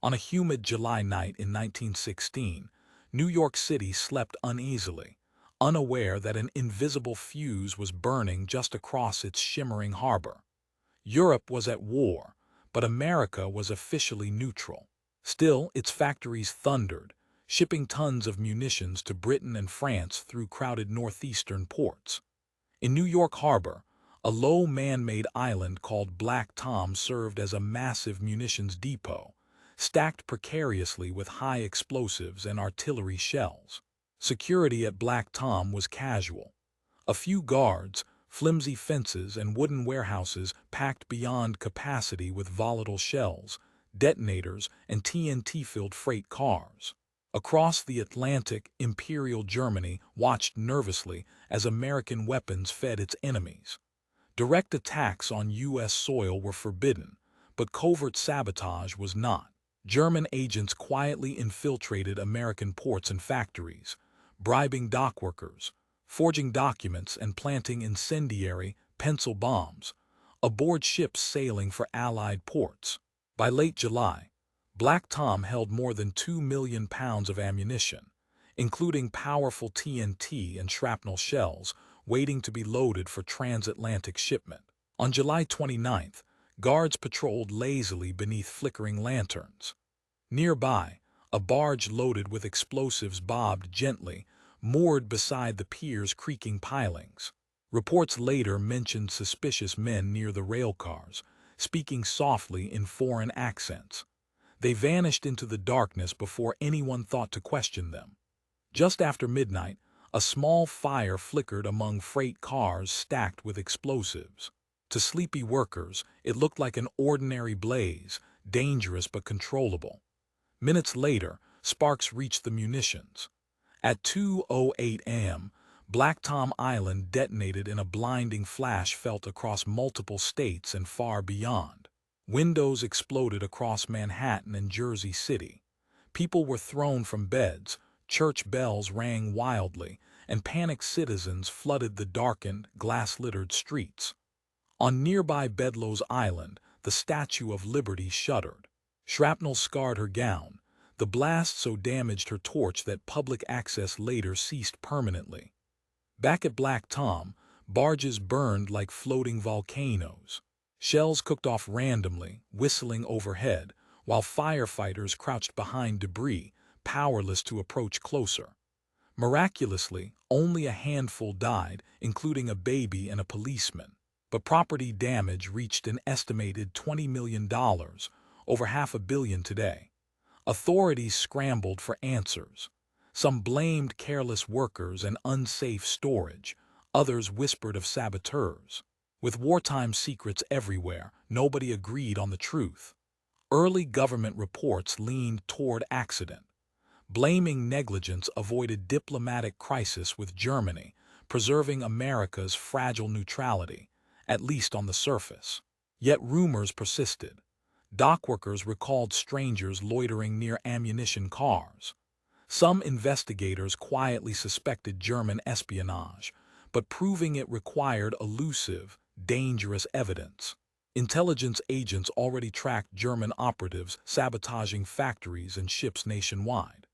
On a humid July night in 1916, New York City slept uneasily, unaware that an invisible fuse was burning just across its shimmering harbor. Europe was at war, but America was officially neutral. Still, its factories thundered, shipping tons of munitions to Britain and France through crowded northeastern ports. In New York Harbor, a low man-made island called Black Tom served as a massive munitions depot, stacked precariously with high explosives and artillery shells. Security at Black Tom was casual. A few guards, flimsy fences, and wooden warehouses packed beyond capacity with volatile shells, detonators, and TNT-filled freight cars. Across the Atlantic, Imperial Germany watched nervously as American weapons fed its enemies. Direct attacks on U.S. soil were forbidden, but covert sabotage was not. German agents quietly infiltrated American ports and factories, bribing dockworkers, forging documents, and planting incendiary pencil bombs aboard ships sailing for Allied ports. By late July, Black Tom held more than 2 million pounds of ammunition, including powerful TNT and shrapnel shells, waiting to be loaded for transatlantic shipment. On July 29th, guards patrolled lazily beneath flickering lanterns. Nearby, a barge loaded with explosives bobbed gently, moored beside the pier's creaking pilings. Reports later mentioned suspicious men near the railcars, speaking softly in foreign accents. They vanished into the darkness before anyone thought to question them. Just after midnight, a small fire flickered among freight cars stacked with explosives. To sleepy workers, it looked like an ordinary blaze, dangerous but controllable. Minutes later, sparks reached the munitions. At 2:08 a.m., Black Tom Island detonated in a blinding flash felt across multiple states and far beyond. Windows exploded across Manhattan and Jersey City. People were thrown from beds, church bells rang wildly, and panicked citizens flooded the darkened, glass-littered streets. On nearby Bedloe's Island, the Statue of Liberty shuddered. Shrapnel scarred her gown. The blast so damaged her torch that public access later ceased permanently. Back at Black Tom, barges burned like floating volcanoes. Shells cooked off randomly, whistling overhead, while firefighters crouched behind debris, powerless to approach closer. Miraculously, only a handful died, including a baby and a policeman. But property damage reached an estimated $20 million, over $500 million today. Authorities scrambled for answers. Some blamed careless workers and unsafe storage. Others whispered of saboteurs. With wartime secrets everywhere, nobody agreed on the truth. Early government reports leaned toward accident. Blaming negligence avoided diplomatic crisis with Germany, preserving America's fragile neutrality, at least on the surface. Yet rumors persisted. Dockworkers recalled strangers loitering near ammunition cars. Some investigators quietly suspected German espionage, but proving it required elusive, dangerous evidence. Intelligence agents already tracked German operatives sabotaging factories and ships nationwide.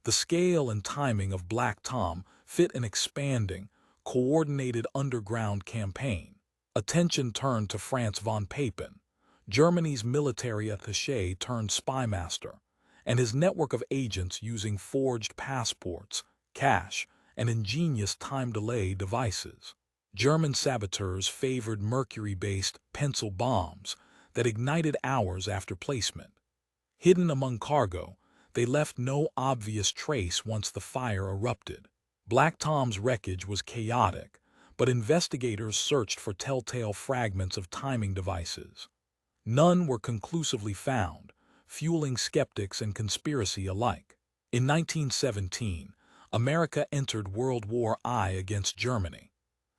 The scale and timing of Black Tom fit an expanding, coordinated underground campaign. Attention turned to Franz von Papen, Germany's military attaché turned spymaster, and his network of agents using forged passports, cash, and ingenious time-delay devices. German saboteurs favored mercury-based pencil bombs that ignited hours after placement. Hidden among cargo, they left no obvious trace once the fire erupted. Black Tom's wreckage was chaotic, but investigators searched for telltale fragments of timing devices. None were conclusively found, fueling skeptics and conspiracy alike. In 1917, America entered World War I against Germany.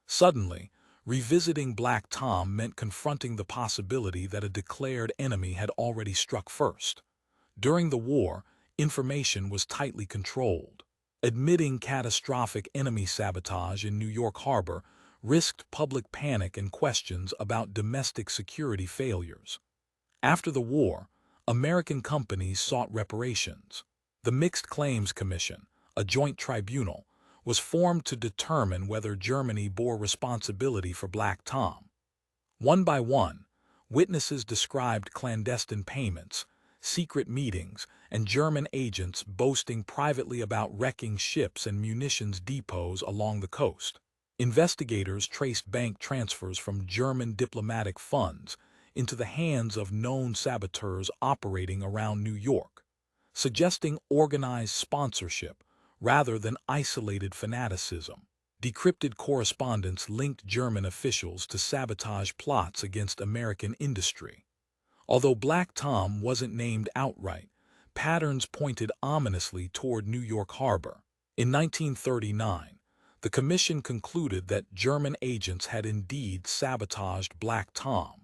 Suddenly, revisiting Black Tom meant confronting the possibility that a declared enemy had already struck first. During the war, information was tightly controlled. Admitting catastrophic enemy sabotage in New York Harbor risked public panic and questions about domestic security failures. After the war, American companies sought reparations. The Mixed Claims Commission, a joint tribunal, was formed to determine whether Germany bore responsibility for Black Tom. One by one, witnesses described clandestine payments, secret meetings, and German agents boasting privately about wrecking ships and munitions depots along the coast. Investigators traced bank transfers from German diplomatic funds into the hands of known saboteurs operating around New York, suggesting organized sponsorship rather than isolated fanaticism. Decrypted correspondence linked German officials to sabotage plots against American industry. Although Black Tom wasn't named outright, patterns pointed ominously toward New York Harbor. In 1939, the commission concluded that German agents had indeed sabotaged Black Tom,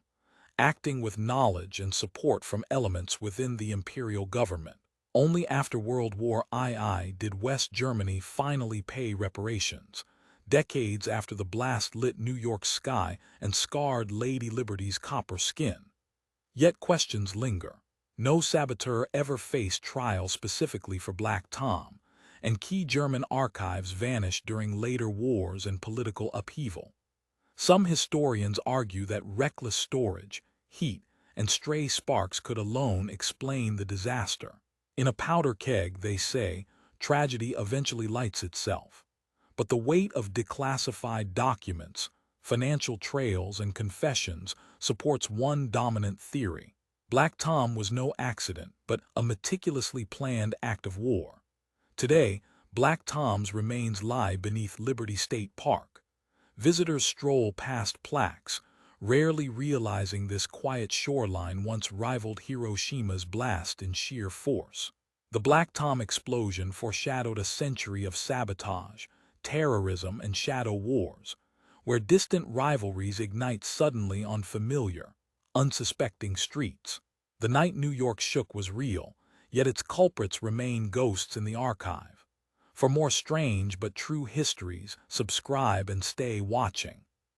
acting with knowledge and support from elements within the imperial government. Only after World War II did West Germany finally pay reparations, decades after the blast lit New York's sky and scarred Lady Liberty's copper skin. Yet questions linger. No saboteur ever faced trial specifically for Black Tom, and key German archives vanished during later wars and political upheaval. Some historians argue that reckless storage, heat, and stray sparks could alone explain the disaster. In a powder keg, they say, tragedy eventually lights itself. But the weight of declassified documents, financial trails, and confessions supports one dominant theory. Black Tom was no accident, but a meticulously planned act of war. Today, Black Tom's remains lie beneath Liberty State Park. Visitors stroll past plaques, rarely realizing this quiet shoreline once rivaled Hiroshima's blast in sheer force. The Black Tom explosion foreshadowed a century of sabotage, terrorism, and shadow wars, where distant rivalries ignite suddenly on familiar, unsuspecting streets. The night New York shook was real, yet its culprits remain ghosts in the archive. For more strange but true histories, subscribe and stay watching.